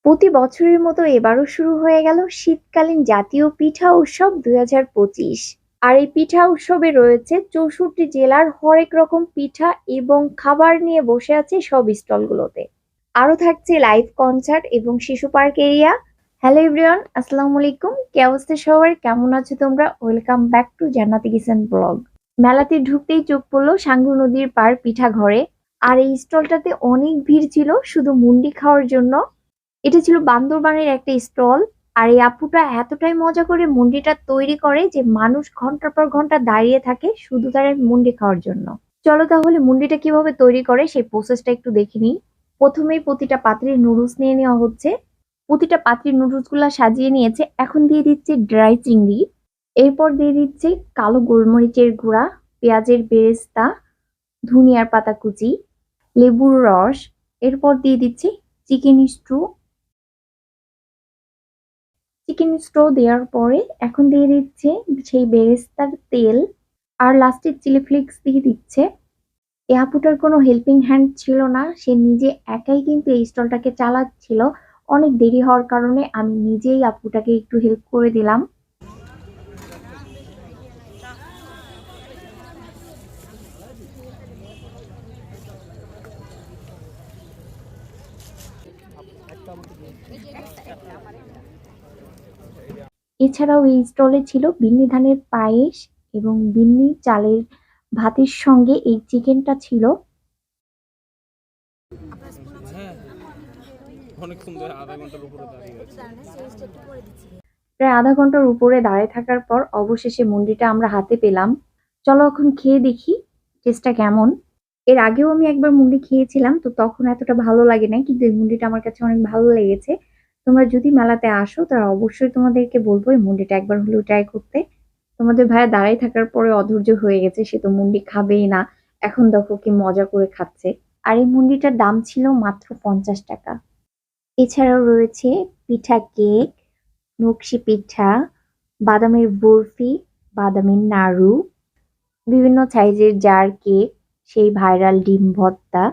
প্রতি বছরের মতো এবারও শুরু হয়ে গেল শীতকালীন জাতীয় পিঠা উৎসব ২০২৫। আর এই পিঠা উৎসবে রয়েছে ৬৪ জেলার হরেক রকম পিঠা এবং খাবার নিয়ে বসে আছে সব স্টলগুলোতে। আরো থাকছে লাইভ কনসার্ট এবং শিশু পার্ক এরিয়া। হ্যালো এভরিওয়ান, আসসালামু আলাইকুম। কি অবস্থা সবার, কেমন আছো তোমরা? ওয়েলকাম ব্যাক টু জান্নাতি কিচেন ব্লগ। মেলাতে ঢুকতেই চোখ পড়লো সাঙ্গু নদীর পাড় পিঠা ঘরে। আর এই স্টলটাতে অনেক ভিড় ছিল শুধু মুন্ডি খাওয়ার জন্য। এটা ছিল বান্দরবানের একটা স্টল। আর এই আপুটা এতটাই মজা করে মুন্ডিটা তৈরি করে যে মানুষ ঘন্টার পর ঘন্টা দাঁড়িয়ে থাকে শুধু তার মুন্ডি খাওয়ার জন্য। চলো তাহলে মুন্ডিটা কিভাবে তৈরি করে সেই প্রসেসটা একটু দেখে নিই। প্রথমেই প্রতিটা পাত্রে নুডলস নিয়ে নেওয়া হচ্ছে। প্রতিটা পাত্রে নুডলস গুলা সাজিয়ে নিয়েছে। এখন দিয়ে দিচ্ছে ড্রাই চিংড়ি। এরপর দিয়ে দিচ্ছে কালো গোলমরিচের গুঁড়া, পেঁয়াজের বেরেস্তা, ধনিয়ার পাতা কুচি, লেবুর রস। এরপর দিয়ে দিচ্ছে চিকেন স্টু। চিকেন স্টো দেওয়ার পরে এখন দিয়ে দিচ্ছে সেই বেরেস্তার তেল। আর লাস্টে চিলি ফ্লেক্স দিয়ে দিচ্ছে। এই আপুটার কোনো হেল্পিং হ্যান্ড ছিল না, সে নিজে একাই কিন্তু এই স্টলটাকে চালাচ্ছিল। অনেক দেরি হওয়ার কারণে আমি নিজেই আপুটাকে একটু হেল্প করে দিলাম। এছাড়াও এই স্টলে ছিল বিন্নি ধানের পায়েস এবং বিন্নি চালের ভাতের সঙ্গে এই চিকেনটা ছিল। প্রায় আধা ঘন্টার উপরে দাঁড়িয়ে থাকার পর অবশেষে মুন্ডিটা আমরা হাতে পেলাম। চলো এখন খেয়ে দেখি টেস্টটা কেমন। এর আগেও আমি একবার মুন্ডি খেয়েছিলাম, তো তখন এতটা ভালো লাগে না, কিন্তু এই মুন্ডিটা আমার কাছে অনেক ভালো লেগেছে। তোমরা যদি মেলাতে আসো তাহলে অবশ্যই তোমাদেরকে বলবো এই মুন্ডিটা একবার হলেও ট্রাই করতে। তোমাদের ভাইয়া দাঁড়াই থাকার পরে অধৈর্য হয়ে গেছে, সে তো মুন্ডি খাবেই না। এখন দেখো কি মজা করে খাচ্ছে। আর এই মুন্ডিটার দাম ছিল মাত্র 50 টাকা। এছাড়াও রয়েছে পিঠা কেক, নকশি পিঠা, বাদামের বরফি, বাদামের নাড়ু, বিভিন্ন সাইজের জার কেক, সেই ভাইরাল ডিম ভর্তা।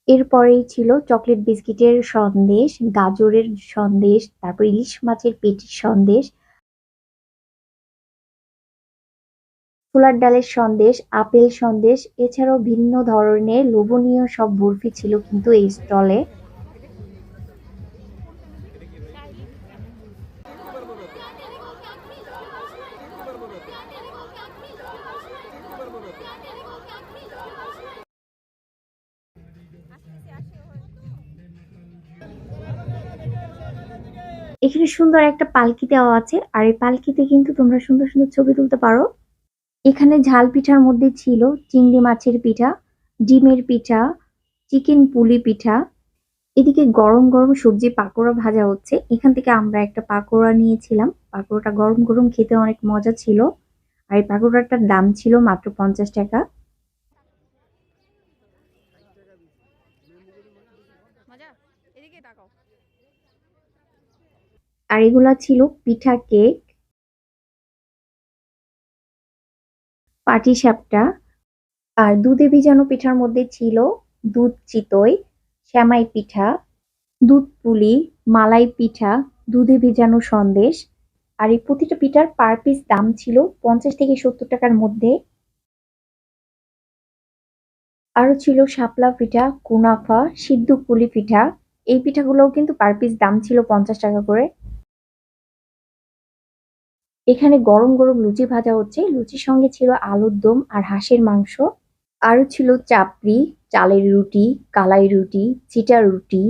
এরপরেই ছিল চকলেট বিস্কিটের সন্দেশ, গাজরের সন্দেশ, তারপর ইলিশ মাছের পেটির সন্দেশ, ছোলার ডালের সন্দেশ, আপেল সন্দেশ। এছাড়াও ভিন্ন ধরনের লোভনীয় সব বরফি ছিল কিন্তু এই স্টলে। এখানে সুন্দর একটা পালকি দেওয়া আছে, আর এই পালকিতে কিন্তু তোমরা সুন্দর সুন্দর ছবি তুলতে পারো। এখানে ঝাল পিঠার মধ্যে ছিল চিংড়ি মাছের পিঠা, ডিমের পিঠা, চিকেন পুলি পিঠা। এদিকে গরম গরম সবজি পাকোড়া ভাজা হচ্ছে। এখান থেকে আমরা একটা পাকোড়া নিয়েছিলাম। পাকোড়াটা গরম গরম খেতে অনেক মজা ছিল। আর এই পাকোড়াটার দাম ছিল মাত্র 50 টাকা। আর এগুলা ছিল পিঠা কেক, পাটিসাপটা। আর দুধে ভিজানো পিঠার মধ্যে ছিল দুধ চিতই, সেমাই পিঠা, দুধ পুলি, মালাই পিঠা, দুধে ভিজানো সন্দেশ। আর এই প্রতিটা পিঠার পার পিস দাম ছিল 50 থেকে 70 টাকার মধ্যে। আরো ছিল শাপলা পিঠা, কুনাফা, সিদ্ধ পুলি পিঠা। এই পিঠাগুলোও কিন্তু পার পিস দাম ছিল 50 টাকা করে। এখানে গরম গরম লুচি ভাজা হচ্ছে। লুচির সঙ্গে ছিল আলুর দম আর হাঁসের মাংস। আরো ছিল চাপড়ি, চালের রুটি, কালাই রুটি, চিটা রুটি।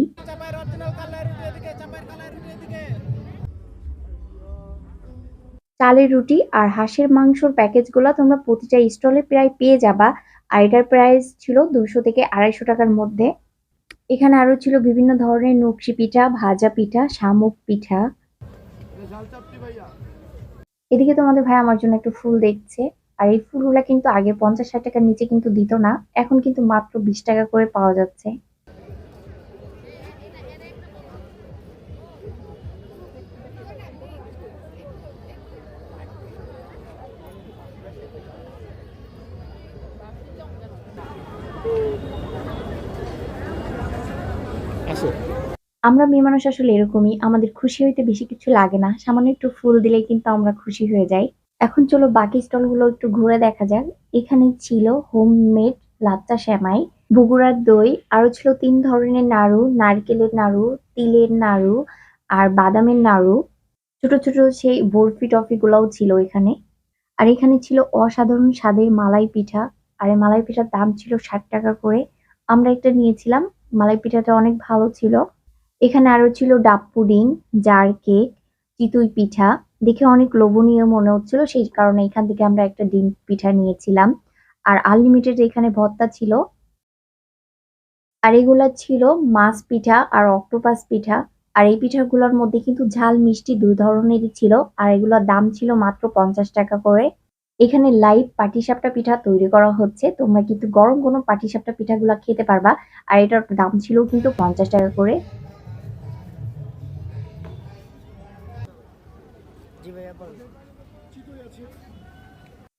চালের রুটি আর হাঁসের মাংসর প্যাকেজগুলো তোমরা প্রতিটা স্টলে প্রায় পেয়ে যাবা। আর এটার প্রাইস ছিল 200 থেকে 250 টাকার মধ্যে। এখানে আরো ছিল বিভিন্ন ধরনের নকশি পিঠা, ভাজা পিঠা, শামুক পিঠা। এদিকে তোমাদের ভাই আমার জন্য একটু ফুল দেখছে। আর এই ফুলগুলা কিন্তু আগে 50-60 টাকার নিচে কিন্তু দিত না, এখন কিন্তু মাত্র 20 টাকা করে পাওয়া যাচ্ছে। আমরা মেয়ে মানুষ আসলে এরকমই। আমাদের খুশি হইতে বেশি কিছু লাগে না। সামান্য একটু ফুল দিলেই কিন্তু আমরা খুশি হয়ে যাই। এখন চলো বাকি স্টলগুলো একটু ঘুরে দেখা যাক। এখানে ছিল হোমমেড লাচ্চা সেমাই, বগুড়ার দই, আরো ছিল ৩ ধরনের নাড়ু, নারকেলের নাড়ু, তিলের নাড়ু আর বাদামের নাড়ু। ছোট, ছোট সেই বরফি-টফি গুলাও ছিল এখানে। আর এখানে ছিল অসাধারণ স্বাদের মালাই পিঠা। আর এই মালাই পিঠার দাম ছিল ৳৬০ করে। আমরা একটা নিয়েছিলাম। মালাই পিঠাটা অনেক ভালো ছিল। এখানে আরো ছিল ডাব পুডিং, জার কেক, চিতই পিঠা। দেখে অনেক লোভনীয় মনে হচ্ছিল। সেই কারণে এখান থেকে আমরা একটা ডিম পিঠা নিয়েছিলাম। আর আনলিমিটেড এখানে ভর্তা ছিল। আর এগুলা ছিল মাছ পিঠা আর অক্টোপাস পিঠা। আর এই পিঠাগুলোর মধ্যে কিন্তু ঝাল মিষ্টি ২ ধরনেরই ছিল। আর এগুলোর দাম ছিল মাত্র ৳৫০ করে। এখানে লাইভ পাটিসাপটা পিঠা তৈরি করা হচ্ছে। তোমরা কিন্তু গরম গরম পাটিসাপটা পিঠাগুলা খেতে পারবা। আর এটার দাম ছিল কিন্তু ৳৫০ করে।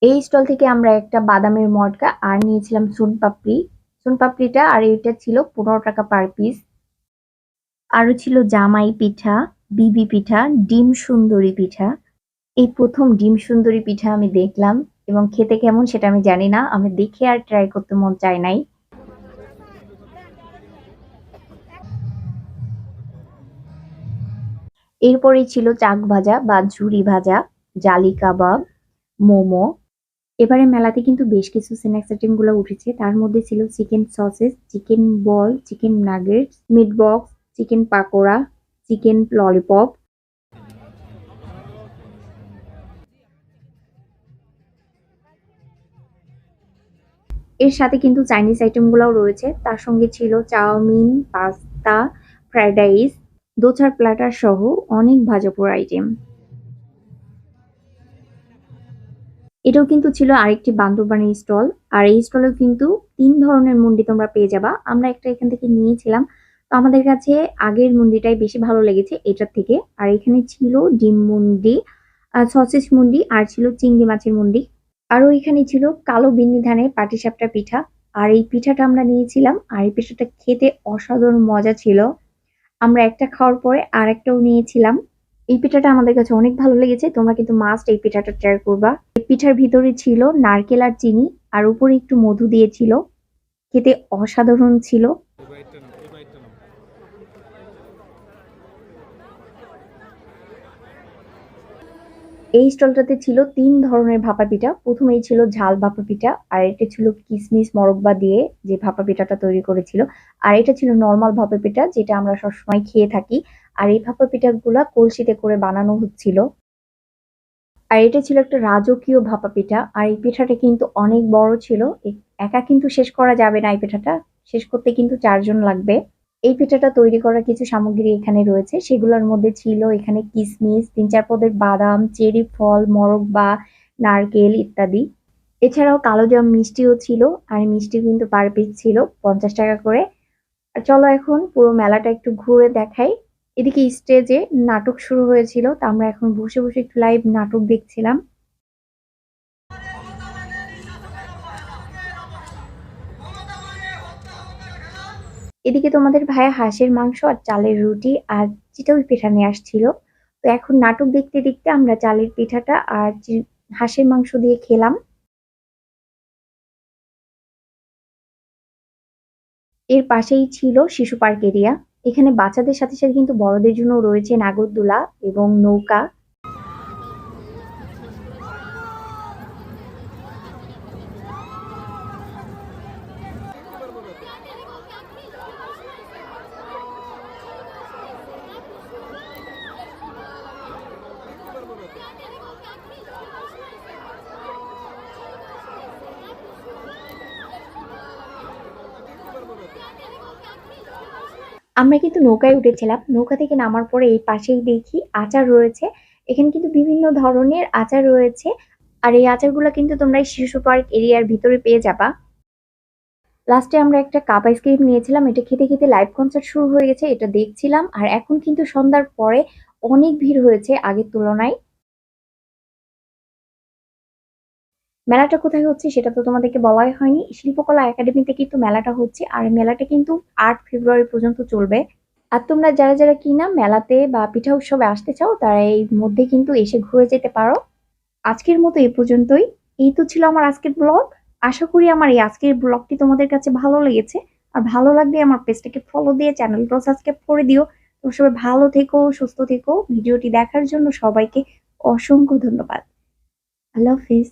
এই স্টল থেকে আমরা একটা বাদামের মটকা আর নিয়েছিলাম সোনপাপড়ি। সোনপাপড়িটা আর এটা ছিল ৳১৫ পার পিস। আরো ছিল জামাই পিঠা, বিবি পিঠা, ডিম সুন্দরী পিঠা। এই ১ম ডিম সুন্দরী পিঠা আমি দেখলাম এবং খেতে কেমন সেটা আমি জানি না। আমি দেখে আর ট্রাই করতে মন চায় নাই। এরপরেই ছিল চাক ভাজা বা ঝুরি ভাজা, জালি কাবাব, মোমো। এবারে মেলাতে কিন্তু বেশ কিছু স্ন্যাকস আইটেম গুলো উঠেছে। তার মধ্যে ছিল চিকেন সসেজ, চিকেন বল, chicken nuggets, meat box, chicken pakora, chicken lollipop. এর সাথে কিন্তু চাইনিজ আইটেম গুলাও রয়েছে। তার সঙ্গে ছিল চাউমিন, পাস্তা, ফ্রাইড রাইস, দোচার প্ল্যাটার সহ অনেক ভাজাপোড়া আইটেম। এটাও কিন্তু ছিল আরেকটি বান্দরবানের স্টল। আর এই স্টলেও কিন্তু ৩ ধরনের মুন্ডি তোমরা পেয়ে যাবা। আমরা একটা এখান থেকে নিয়েছিলাম। তো আমাদের কাছে আগের মুন্ডিটাই বেশি ভালো লেগেছে এটার থেকে। আর এখানে ছিল ডিম মুন্ডি, সসেজ মুন্ডি আর ছিল চিংড়ি মাছের মুন্ডি। আরো এখানে ছিল কালো বিন্নি ধানের পাটিসাপটা পিঠা। আর এই পিঠাটা আমরা নিয়েছিলাম। আর এই পিঠাটা খেতে অসাধারণ মজা ছিল। আমরা একটা খাওয়ার পরে আরেকটাও নিয়েছিলাম। এই পিঠাটা আমাদের কাছে অনেক ভালো লেগেছে। তোমরা কিন্তু মাস্ট এই পিঠাটা ট্রাই করবা। এই পিঠার ভিতরে ছিল নারকেল আর চিনি আর উপরে একটু মধু দিয়েছিল। খেতে অসাধারণ ছিল। এই স্টলটাতে ছিল ৩ ধরনের ভাপা পিঠা। ১ম এই ছিল ঝাল ভাপা পিঠা, আর এটা ছিল কিসমিস মোরব্বা দিয়ে যে ভাপা পিঠাটা তৈরি করেছিল। আর এটা ছিল নরমাল ভাপা পিঠা যেটা আমরা সবসময় খেয়ে থাকি। আর এই ভাপা পিঠাগুলা কলসিতে করে বানানো হচ্ছিল। আর এটা ছিল একটা রাজকীয় ভাপা পিঠা। আর এই পিঠাটা কিন্তু অনেক বড় ছিল। একা কিন্তু শেষ করা যাবে না এই পিঠাটা। শেষ করতে কিন্তু ৪ জন লাগবে। এই পিঠাটা তৈরি করার কিছু সামগ্রী এখানে রয়েছে। সেগুলোর মধ্যে ছিল এখানে কিসমিস, ৩-৪ পদের বাদাম, চেরি ফল, মোরব্বা, নারকেল ইত্যাদি। এছাড়াও কালোজাম মিষ্টিও ছিল। আর মিষ্টি কিন্তু পার পিস ছিল ৳৫০ করে। আর চলো এখন পুরো মেলাটা একটু ঘুরে দেখাই। এদিকে স্টেজে নাটক শুরু হয়েছিল। তো আমরা এখন বসে, বসে একটু লাইভ নাটক দেখছিলাম। এদিকে তোমাদের ভাইয়া হাঁসের মাংস আর চালের রুটি আর চিতই পিঠা নিয়ে আসছিল। তো এখন নাটক দেখতে, দেখতে আমরা চালের পিঠাটা আর হাঁসের মাংস দিয়ে খেলাম। এর পাশেই ছিল শিশু পার্ক এরিয়া। এখানে বাচ্চাদের সাথে, সাথে কিন্তু বড়দের জন্যও রয়েছে নাগরদোলা এবং নৌকা। আমরা কিন্তু নৌকায় উঠেছিলাম। নৌকা থেকে নামার পরে এই পাশেই দেখি আচার রয়েছে। এখানে কিন্তু বিভিন্ন ধরনের আচার রয়েছে। আর এই আচারগুলা কিন্তু তোমরা এই শিশু পার্ক এরিয়ার ভিতরে পেয়ে যাবা। লাস্টে আমরা একটা কাপ আইসক্রিম নিয়েছিলাম। এটা খেতে, খেতে লাইভ কনসার্ট শুরু হয়ে গেছে। এটা দেখছিলাম। আর এখন কিন্তু সন্ধ্যার পরে অনেক ভিড় হয়েছে আগের তুলনায়। মেলাটা কোথায় হচ্ছে সেটা তো তোমাদেরকে বলাই হয়নি। শিল্পকলা একাডেমিতে কিন্তু মেলাটা হচ্ছে। আর মেলাটা কিন্তু ৮ ফেব্রুয়ারি পর্যন্ত চলবে। আর তোমরা যারা যারা কিনা মেলাতে বা পিঠা উৎসবে আসতে চাও তারা এই মধ্যে কিন্তু এসে ঘুরে যেতে পারো। আজকের মতো এই পর্যন্তই। এই তো ছিল আমার আজকের ব্লগ। আশা করি আমার এই আজকের ব্লগটি তোমাদের কাছে ভালো লেগেছে। আর ভালো লাগলে আমার পেজটাকে ফলো দিয়ে চ্যানেলটাও সাবস্ক্রাইব করে দিও। তোমরা সবাই ভালো থেকো, সুস্থ থেকো। ভিডিওটি দেখার জন্য সবাইকে অসংখ্য ধন্যবাদ। আল্লাহ হাফিজ।